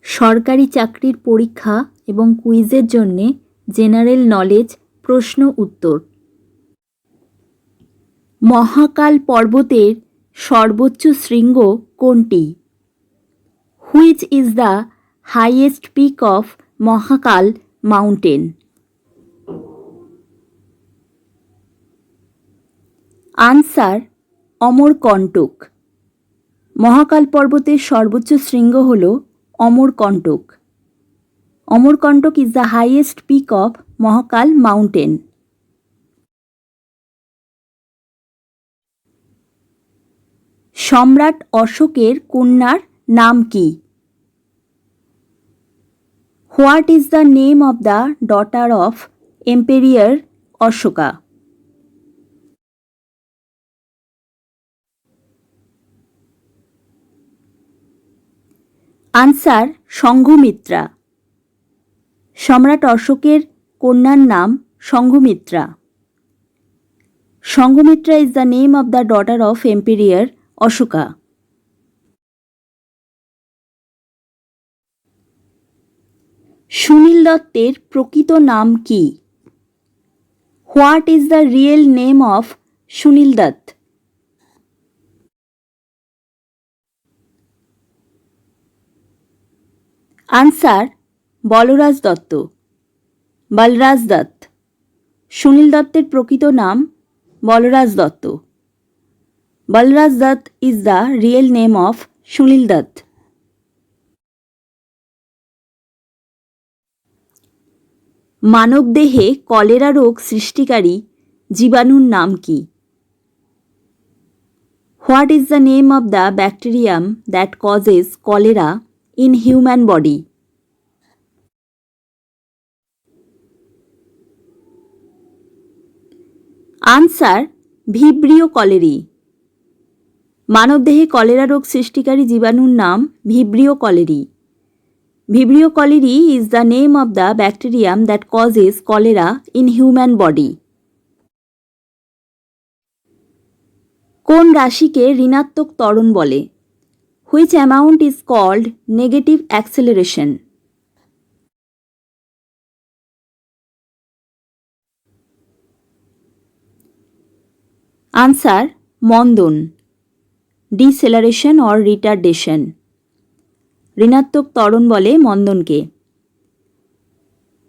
সরকারি চাকরির পরীক্ষা এবং কুইজের জন্যে জেনারেল নলেজ প্রশ্ন উত্তর। মহাকাল পর্বতের সর্বোচ্চ শৃঙ্গ কোনটি? Which is the highest peak of Mahakal mountain? Answer Amarkantak. Mahakal পর্বতের সর্বোচ্চ শৃঙ্গ হল Amarkantak. Amarkantak is the highest peak of Mahakal mountain. সম্রাট অশোকের কন্যার নাম কি? What is the name of the daughter of emperor Ashoka? Answer Sanghamitra. সম্রাট অশোকের কন্যার নাম Sanghamitra. Sanghamitra is the name of the daughter of emperor Ashoka. Sunil দত্তের প্রকৃত নাম কি? What is the real name of Sunil Dutta? Answer Balraj Dutta. Balraj Dutta. Sunil দত্তের প্রকৃত নাম Balraj Dutta. Balraj Dutta is the real name of Sunil Dutta. মানবদেহে কলেরা রোগ সৃষ্টিকারী জীবাণুর নাম কি? What is the name of the bacterium that causes cholera in human body? Answer Vibrio colliery. মানবদেহে কলেরা রোগ সৃষ্টিকারী জীবাণুর নাম Vibrio colliery. Vibrio colliery is the name of the bacterium that causes cholera in human body. কোন রাশিকে ঋণাত্মক ত্বরণ বলে? Which amount is called negative acceleration? Answer মন্দন, ডিসেলারেশন অর রিটার্ডেশন। ঋণাত্মক ত্বরণ বলে মন্দনকে।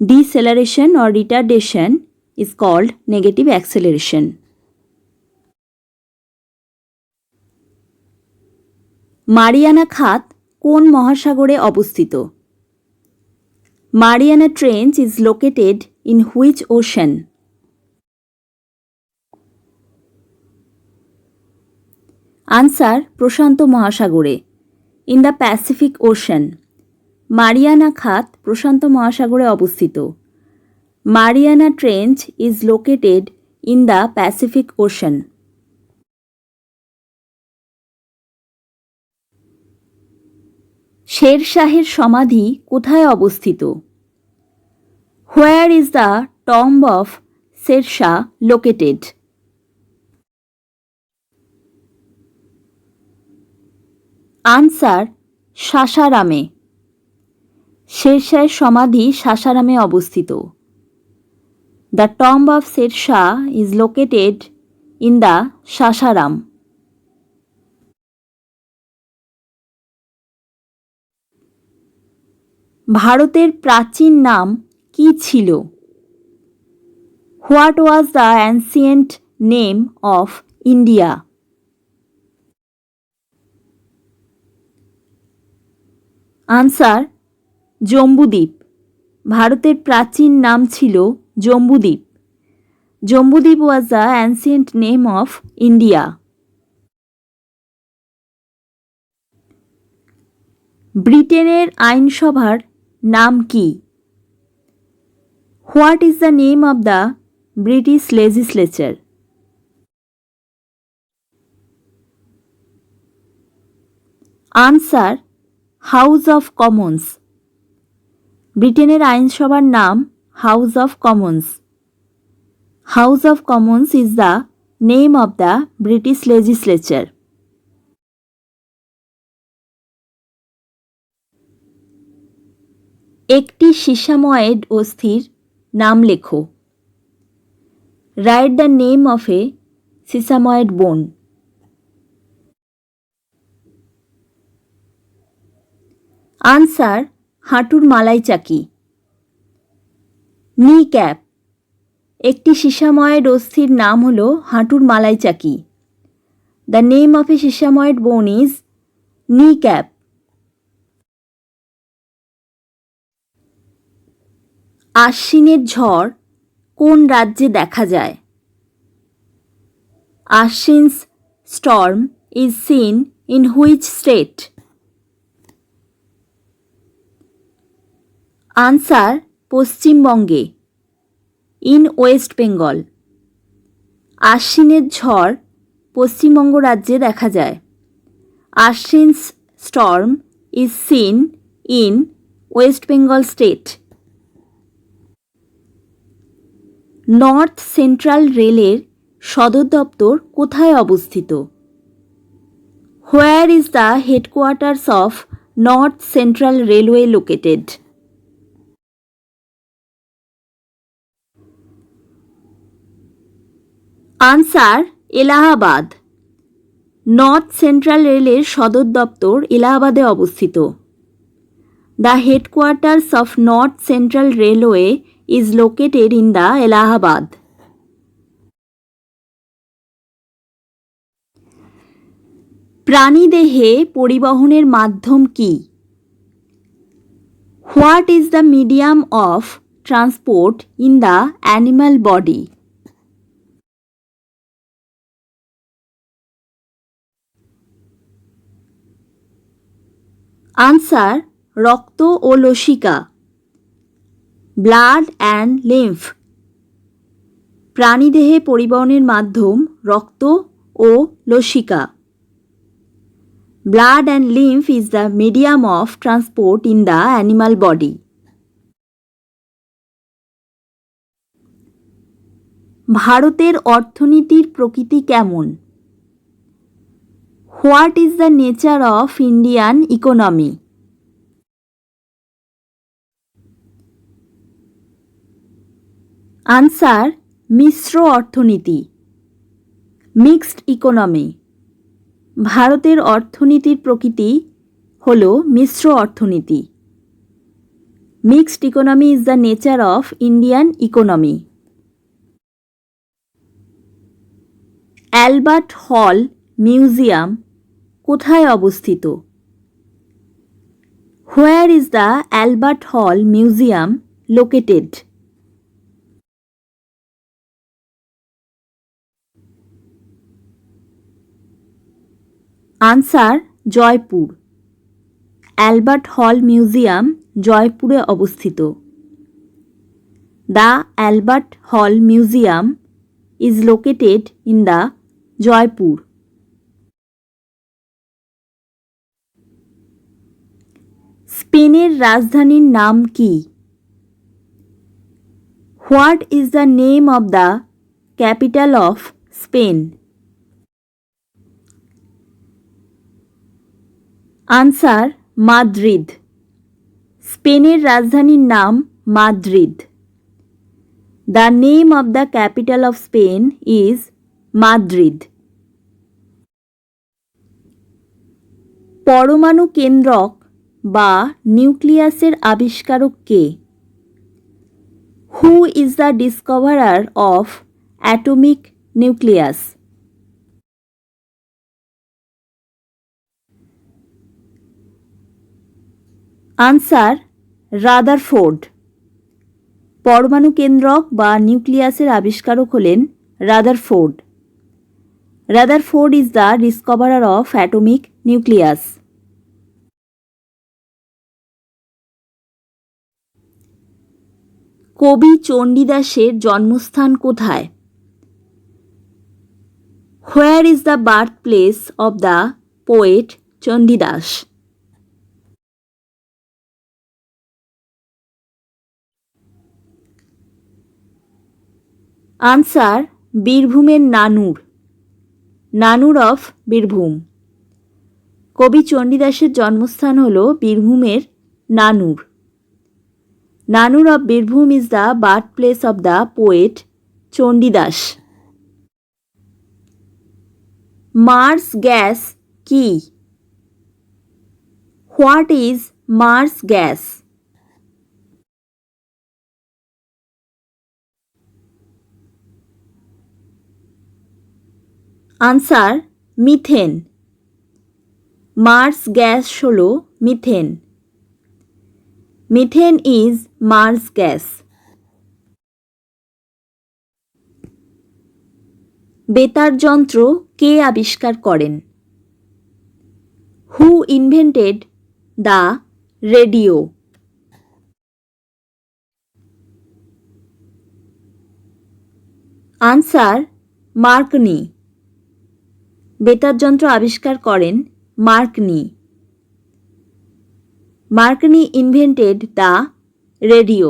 Deceleration or retardation is called negative acceleration. Mariana খাত কোন মহাসাগরে অবস্থিত? Mariana trench is located in which ocean? Answer প্রশান্ত মহাসাগরে, in the Pacific ocean. Mariana খাত প্রশান্ত মহাসাগরে অবস্থিত। Mariana trench is located in the Pacific ocean. শের শাহের সমাধি কোথায় অবস্থিত? Where is the tomb of Sher Shah located? Answer সাসারামে। শের শাহের সমাধি সাসারামে অবস্থিত। The tomb of Sher Shah is located in the Sasaram. ভারতের প্রাচীন নাম কি ছিল? What was the ancient name of India? Answer Jambudwip. ভারতের প্রাচীন নাম ছিল Jambudwip. Jambudwip was the ancient name of India. ব্রিটেনের আইনসভার নাম কি? What is the name of the British legislature? Answer house of Commons. ব্রিটেনের আইনসভার নাম house of Commons. House of Commons is the name of the British legislature. একটি সীসাময়েড অস্থির নাম লেখো। Write the name of A sesamoid বোন। Answer হাঁটুর মালাই চাকি। নি ক্যাপ, একটি সীসাময়েড অস্থির নাম হল হাঁটুর মালাই চাকি। দ্য নেম অফ এ সীসাময়েড বোন ইজ নি ক্যাপ। আশ্বিনের ঝড় কোন রাজ্যে দেখা যায়? Ashwin's storm is seen in which state? Answer পশ্চিমবঙ্গে, ইন ওয়েস্ট বেঙ্গল। আশ্বিনের ঝড় পশ্চিমবঙ্গ রাজ্যে দেখা যায়। Ashwin's storm is seen in West Bengal state. North Central রেলের সদর দপ্তর কোথায় অবস্থিত? Where is the headquarters of North Central Railway located? Answer Allahabad. North Central রেলের সদর দপ্তর এলাহাবাদে অবস্থিত। The headquarters of North Central Railway is located in the Allahabad. প্রাণীদেহে পরিবহনের মাধ্যম কি? What is the medium of transport in the animal body? Answer রক্ত ও লসিকা, ব্লাড অ্যান্ড লিম্ফ। প্রাণীদেহে পরিবহনের মাধ্যম রক্ত ও লসিকা। Blood and lymph is the medium of transport in the animal body. ভারতের অর্থনীতির প্রকৃতি কেমন? What is the nature of Indian economy? Answer মিশ্র অর্থনীতি, মিক্সড ইকোনমি। ভারতের অর্থনীতির প্রকৃতি হল মিশ্র অর্থনীতি। Mixed economy is the nature of Indian economy. Albert Hall Museum কোথায় অবস্থিত? Where is the Albert Hall Museum located? Answer Jaipur. Albert Hall Museum জয়পুরে অবস্থিত। The Albert Hall Museum is located in the Jaipur. স্পেনের রাজধানীর নাম কি? What is the name of the capital of Spain? Answer Madrid. স্পেনের রাজধানীর নাম Madrid. The name of the capital of Spain is Madrid. পরমাণু কেন্দ্রক বা নিউক্লিয়াসের আবিষ্কারক কে? Who is the discoverer of atomic nucleus? Answer Rutherford. পরমাণু কেন্দ্রক বা নিউক্লিয়াসের আবিষ্কারক হলেন Rutherford. Rutherford is the discoverer of atomic nucleus. কবি চণ্ডীদাসের জন্মস্থান কোথায়? Where is the birth place of the poet Chandidas? Answer বীরভূমের নানুর। নানুর অফ বীরভূম। কবি চণ্ডীদাসের জন্মস্থান হল বীরভূমের নানুর। Nanur of Birbhum is the birthplace of the poet Chandidas. Mars gas কি? What is Mars gas? Answer methane. Mars gas হলো methane. Methane is Mars gas. বেতার যন্ত্র কে আবিষ্কার করেন? Who invented the radio? Answer Marconi. বেতার যন্ত্র আবিষ্কার করেন Marconi. Marconi invented the radio.